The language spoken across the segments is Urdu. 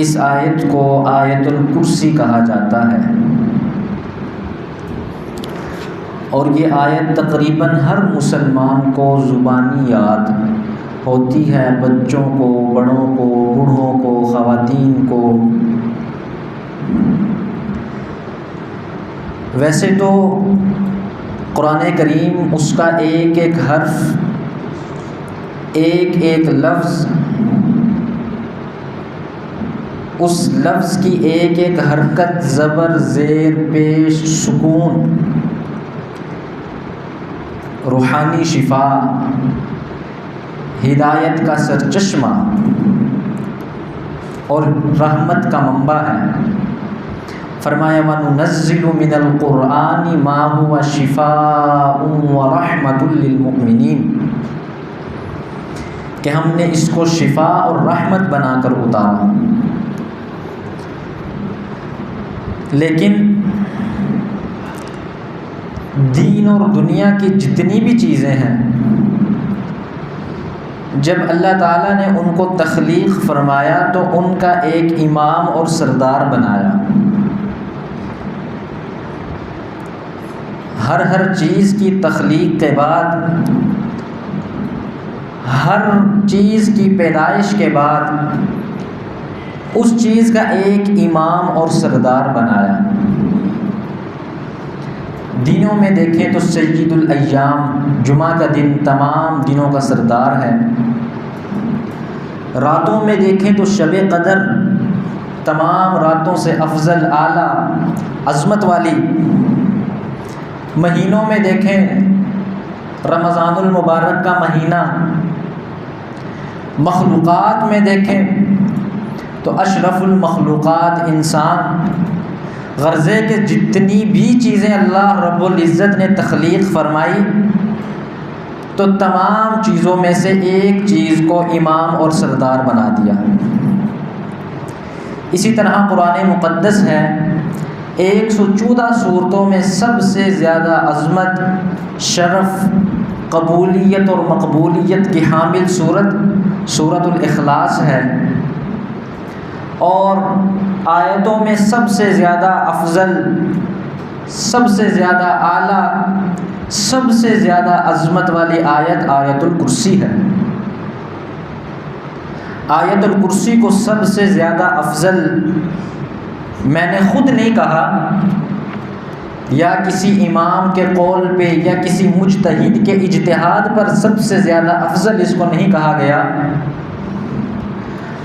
اس آیت کو آیت الکرسی کہا جاتا ہے، اور یہ آیت تقریباً ہر مسلمان کو زبانی یاد ہوتی ہے، بچوں کو، بڑوں کو، بوڑھوں کو، خواتین کو۔ ویسے تو قرآن کریم اس کا ایک ایک حرف، ایک ایک لفظ، اس لفظ کی ایک ایک حرکت، زبر، زیر، پیش، سکون، روحانی شفا، ہدایت کا سرچشمہ اور رحمت کا منبع ہے۔ فرمایا وَنُنَزِّلُ مِنَ الْقُرْآنِ مَا هُوَ شِفَاءٌ وَرَحْمَةٌ لِّلْمُؤْمِنِينَ، کہ ہم نے اس کو شفا اور رحمت بنا کر اتارا۔ لیکن دین اور دنیا کی جتنی بھی چیزیں ہیں، جب اللہ تعالیٰ نے ان کو تخلیق فرمایا تو ان کا ایک امام اور سردار بنایا۔ ہر چیز کی تخلیق کے بعد، ہر چیز کی پیدائش کے بعد اس چیز کا ایک امام اور سردار بنایا۔ دنوں میں دیکھیں تو سید الایام، جمعہ کا دن تمام دنوں کا سردار ہے۔ راتوں میں دیکھیں تو شب قدر تمام راتوں سے افضل، اعلیٰ، عظمت والی۔ مہینوں میں دیکھیں رمضان المبارک کا مہینہ، مخلوقات میں دیکھیں تو اشرف المخلوقات انسان، غرضے کہ جتنی بھی چیزیں اللہ رب العزت نے تخلیق فرمائی تو تمام چیزوں میں سے ایک چیز کو امام اور سردار بنا دیا۔ اسی طرح قرآن مقدس ہے، 114 سورتوں میں سب سے زیادہ عظمت، شرف، قبولیت اور مقبولیت کی حامل سورۃ الاخلاص ہے، اور آیتوں میں سب سے زیادہ افضل، سب سے زیادہ اعلیٰ، سب سے زیادہ عظمت والی آیت آیت الکرسی ہے۔ آیت الکرسی کو سب سے زیادہ افضل میں نے خود نہیں کہا، یا کسی امام کے قول پہ یا کسی مجتہد کے اجتہاد پر سب سے زیادہ افضل اس کو نہیں کہا گیا،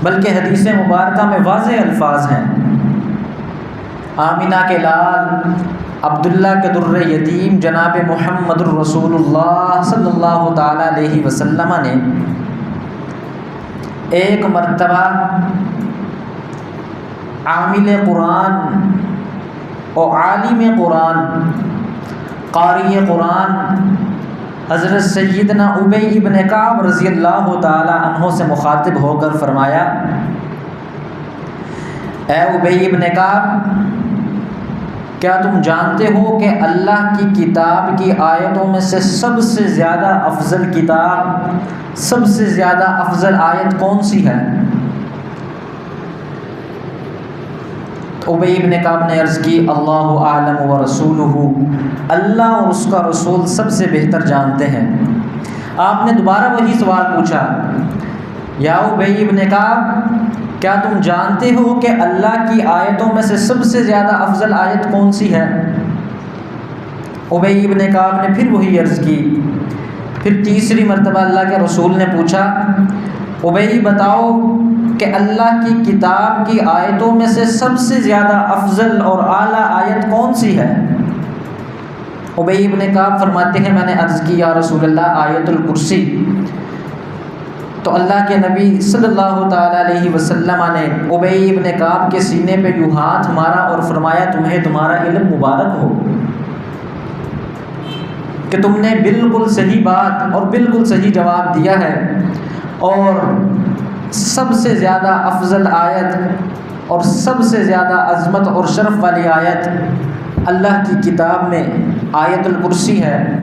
بلکہ حدیث مبارکہ میں واضح الفاظ ہیں۔ آمینہ کے لال، عبداللہ کے در یتیم، جناب محمد الرسول اللہ صلی اللہ تعالیٰ علیہ وسلم نے ایک مرتبہ عامل قرآن اور عالم قرآن، قاری قرآن حضرت سیدنا ابی بن کعب رضی اللہ تعالی عنہ سے مخاطب ہو کر فرمایا، اے ابی بن کعب، کیا تم جانتے ہو کہ اللہ کی کتاب کی آیتوں میں سے سب سے زیادہ افضل کتاب، سب سے زیادہ افضل آیت کون سی ہے؟ ابی بن کعب نے عرض کی، اللہ اعلم ورسولہ، اللہ اور اس کا رسول سب سے بہتر جانتے ہیں۔ آپ نے دوبارہ وہی سوال پوچھا، یا ابی بن کعب، کیا تم جانتے ہو کہ اللہ کی آیتوں میں سے سب سے زیادہ افضل آیت کون سی ہے؟ ابی بن کعب نے پھر وہی عرض کی۔ پھر تیسری مرتبہ اللہ کے رسول نے پوچھا، ابی بتاؤ کہ اللہ کی کتاب کی آیتوں میں سے سب سے زیادہ افضل اور اعلیٰ آیت کون سی ہے؟ ابی بن کعب فرماتے ہیں، میں نے عرض کی، یا رسول اللہ، آیت الکرسی۔ تو اللہ کے نبی صلی اللہ تعالیٰ علیہ وسلم نے ابی بن کعب کے سینے پہ یوں ہاتھ مارا اور فرمایا، تمہیں تمہارا علم مبارک ہو کہ تم نے بالکل صحیح بات اور بالکل صحیح جواب دیا ہے، اور سب سے زیادہ افضل آیت اور سب سے زیادہ عظمت اور شرف والی آیت اللہ کی کتاب میں آیت الکرسی ہے۔